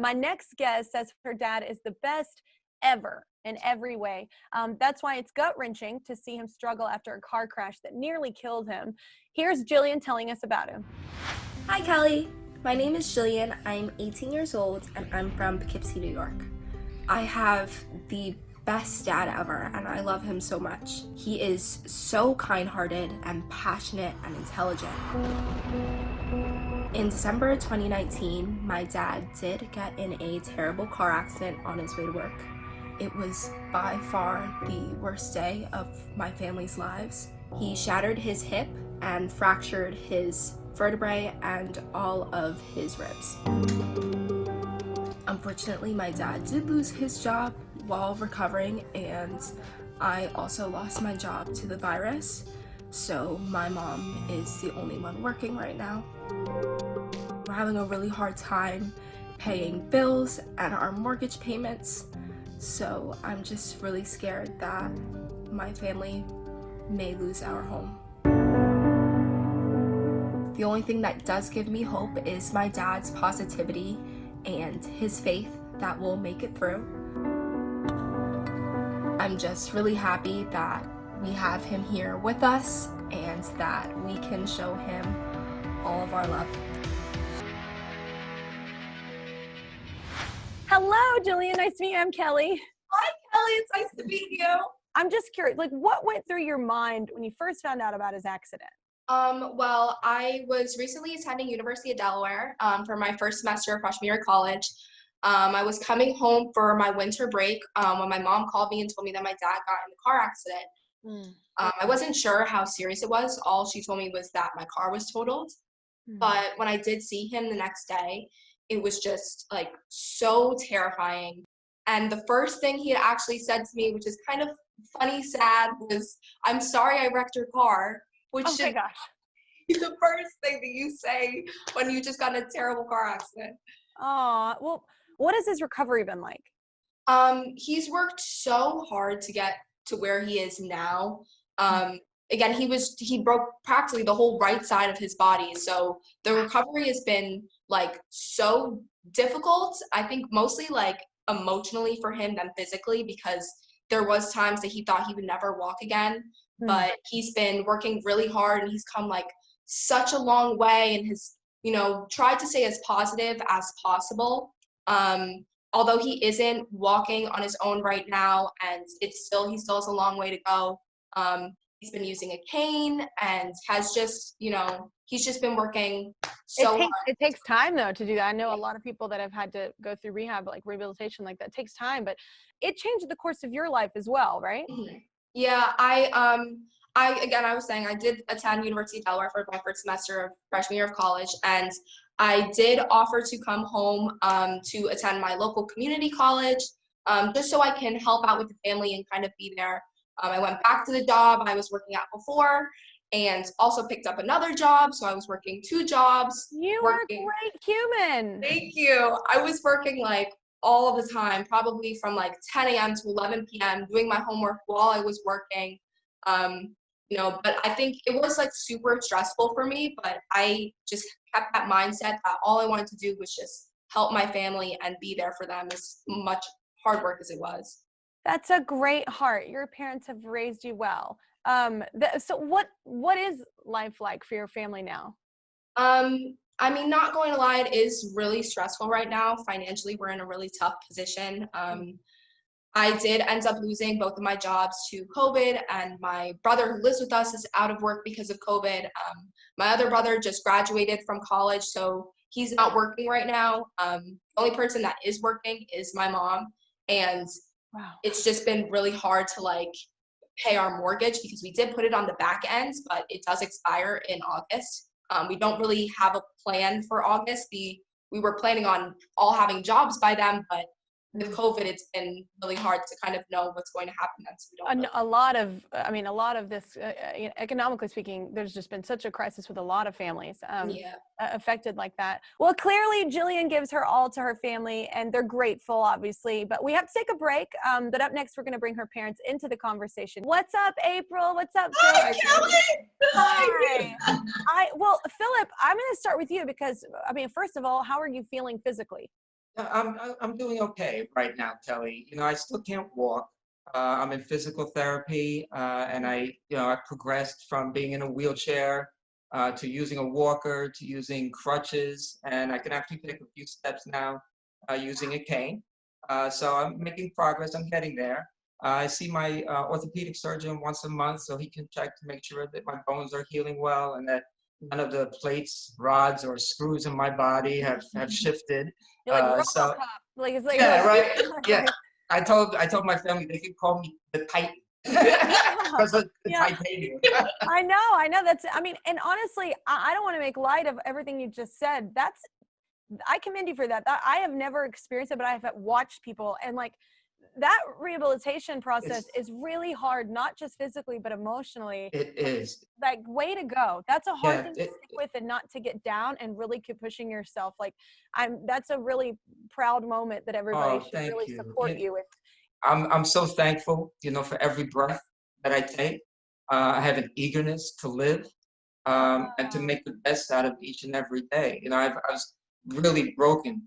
My next guest says her dad is the best ever in every way. That's why it's gut-wrenching to see him struggle after a car crash that nearly killed him. Here's Jillian telling us about him. Hi, Kelly. My name is Jillian. I'm 18 years old and I'm from Poughkeepsie, New York. I have the best dad ever and I love him so much. He is so kind-hearted and passionate and intelligent. In December 2019, my dad did get in a terrible car accident on his way to work. It was by far the worst day of my family's lives. He shattered his hip and fractured his vertebrae and all of his ribs. Unfortunately, my dad did lose his job while recovering, and I also lost my job to the virus, so my mom is the only one working right now. We're having a really hard time paying bills and our mortgage payments, so I'm just really scared that my family may lose our home. The only thing that does give me hope is my dad's positivity and his faith that we'll make it through. I'm just really happy that we have him here with us and that we can show him all of our love. Hello, Jillian. Nice to meet you. I'm Kelly. Hi, Kelly. It's nice to meet you. I'm just curious, what went through your mind when you first found out about his accident? Well, I was recently attending University of Delaware for my first semester of freshman year of college. I was coming home for my winter break when my mom called me and told me that my dad got in a car accident. I wasn't sure how serious it was. All she told me was that my car was totaled. But when I did see him the next day, it was just like so terrifying. And the first thing he had actually said to me, which is kind of funny, sad, was, "I'm sorry I wrecked your car," which Oh my gosh. be the first thing that you say when you just got in a terrible car accident. Oh, well, what has his recovery been like? He's worked so hard to get to where he is now. Again, he broke practically the whole right side of his body. So the recovery has been like so difficult. I think mostly like emotionally for him than physically, because there was times that he thought he would never walk again. But he's been working really hard and he's come like such a long way and has, tried to stay as positive as possible. Although he isn't walking on his own right now and he still has a long way to go. He's been using a cane and has just, he's just been working so hard. It takes time though to do that. I know a lot of people that have had to go through rehab, like rehabilitation, like that takes time, but it changed the course of your life as well, right? Yeah, I was saying I did attend University of Delaware for my first semester of freshman year of college, and I did offer to come home to attend my local community college, just so I can help out with the family and kind of be there. I went back to the job I was working at before and also picked up another job, so I was working 2 jobs. You are a great human. Thank you. I was working like all the time, probably from like 10 a.m. to 11 p.m., doing my homework while I was working. But I think it was like super stressful for me, but I just kept that mindset that all I wanted to do was just help my family and be there for them, as much hard work as it was. That's a great heart. Your parents have raised you well. So what is life like for your family now? Not going to lie, it is really stressful right now. Financially, we're in a really tough position. I did end up losing both of my jobs to COVID, and my brother who lives with us is out of work because of COVID. My other brother just graduated from college, so he's not working right now. The only person that is working is my mom, and Wow. it's just been really hard to like pay our mortgage because we did put it on the back end, but it does expire in August. We don't really have a plan for August. We were planning on all having jobs by then, but with COVID, it's been really hard to kind of know what's going to happen then. So we don't A lot of this, economically speaking, there's just been such a crisis with a lot of families affected like that. Well, clearly Jillian gives her all to her family and they're grateful, obviously, but we have to take a break. But up next, we're going to bring her parents into the conversation. What's up, April? What's up, Hi, Phillip? Kelly. Hi. Well, Phillip, I'm going to start with you because, first of all, how are you feeling physically? I'm doing okay right now, Kelly. I still can't walk. I'm in physical therapy, and I progressed from being in a wheelchair to using a walker to using crutches, and I can actually take a few steps now using a cane. So I'm making progress. I'm getting there. I see my orthopedic surgeon once a month, so he can check to make sure that my bones are healing well and that none of the plates, rods, or screws in my body have shifted. You're like So RoboCop. Like it's like yeah, right. Yeah, I told my family they could call me the Titan because of the yeah. titanium. I know. I mean, and honestly, I don't want to make light of everything you just said. I commend you for that. I have never experienced it, but I have watched people, and like that rehabilitation process is really hard, not just physically, but emotionally. It is. Like, way to go. That's a hard Yeah. thing to stick with and not to get down and really keep pushing yourself. Like, that's a really proud moment that everybody should Thank really you. support you with. I'm so thankful, for every breath that I take. I have an eagerness to live and to make the best out of each and every day. I was really broken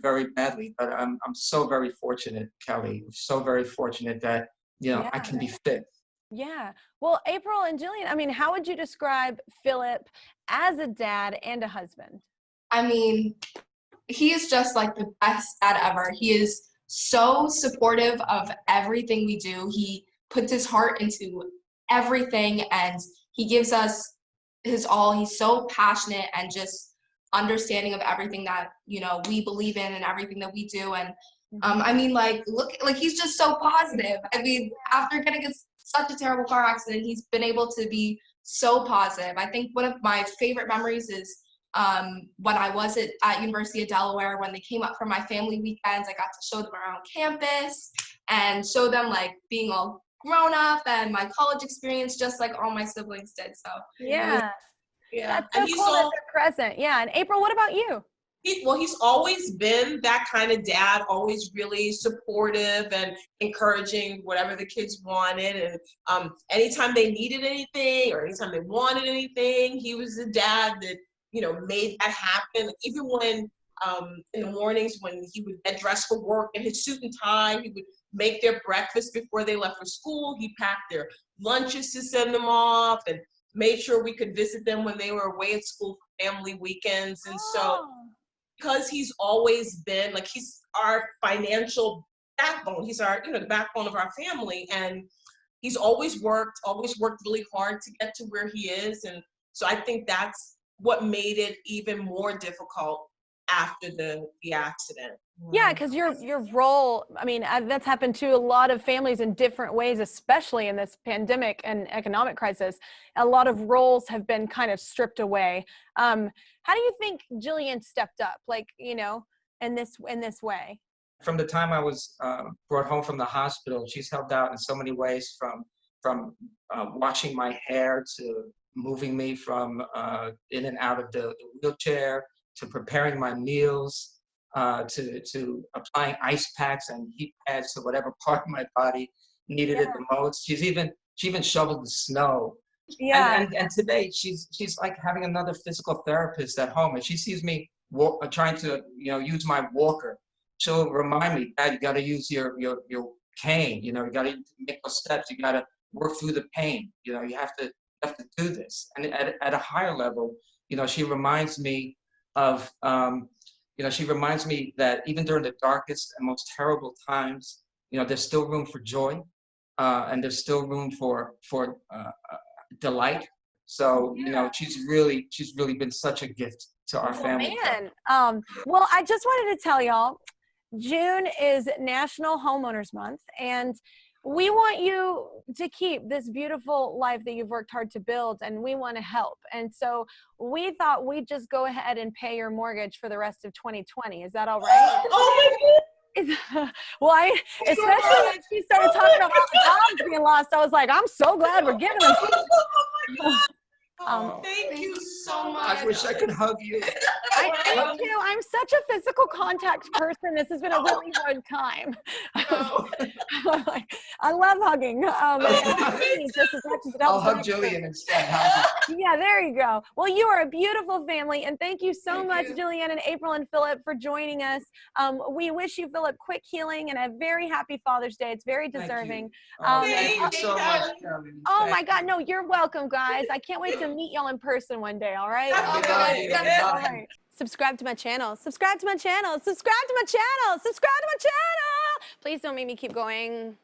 very badly, but I'm so very fortunate, Kelly. So very fortunate that I can be fixed. Yeah. Well, April and Jillian, I mean, how would you describe Phillip as a dad and a husband? I mean, he is just like the best dad ever. He is so supportive of everything we do. He puts his heart into everything and he gives us his all. He's so passionate and just understanding of everything that, we believe in and everything that we do. And I mean, look, he's just so positive. I mean, after getting such a terrible car accident, he's been able to be so positive. I think one of my favorite memories is when I was at University of Delaware, when they came up for my family weekends, I got to show them around campus and show them like being all grown up and my college experience, just like all my siblings did. So yeah, that's so and cool that they're present. Yeah. And April, what about you? He's always been that kind of dad, always really supportive and encouraging whatever the kids wanted. And anytime they needed anything or anytime they wanted anything, he was the dad that, made that happen. Even when in the mornings when he would get dressed for work in his suit and tie, he would make their breakfast before they left for school. He packed their lunches to send them off and made sure we could visit them when they were away at school for family weekends. And so because he's always been like, he's our financial backbone. He's our, the backbone of our family. And he's always worked really hard to get to where he is. And so I think that's what made it even more difficult after the accident. Yeah, because your role, I mean, that's happened to a lot of families in different ways, especially in this pandemic and economic crisis. A lot of roles have been kind of stripped away. How do you think Jillian stepped up, like, in this way? From the time I was brought home from the hospital, she's helped out in so many ways, from washing my hair to moving me from in and out of the wheelchair to preparing my meals, to applying ice packs and heat pads to whatever part of my body needed it the most. She even shoveled the snow. Yeah. And today she's like having another physical therapist at home, and she sees me trying to use my walker. She'll remind me, Dad, you got to use your cane. You got to make those steps. You got to work through the pain. You have to do this. And at a higher level, she reminds me of, she reminds me that even during the darkest and most terrible times, there's still room for joy, and there's still room for delight. So, she's really been such a gift to our family. Man, well, I just wanted to tell y'all, June is National Homeowners Month, and we want you to keep this beautiful life that you've worked hard to build, and we want to help. And so we thought we'd just go ahead and pay your mortgage for the rest of 2020. Is that all right? Oh my God. Well, especially when she started talking about the dogs being lost, I was like, I'm so glad we're giving them. Thank you so much. I wish I could hug you. I thank you. I'm such a physical contact person. This has been a really hard time. I love hugging. Just as much as it I'll helps hug Jillian instead. How's it? Yeah, there you go. Well, you are a beautiful family, and thank you so much, Jillian and April and Phillip, for joining us. We wish you, Phillip, quick healing and a very happy Father's Day. It's very deserving. Thank you so much, Kelly. Oh my God, no, you're welcome, guys. I can't wait to meet y'all in person one day. All right. All right. Subscribe to my channel. Subscribe to my channel. Subscribe to my channel. Subscribe to my channel. Please don't make me keep going.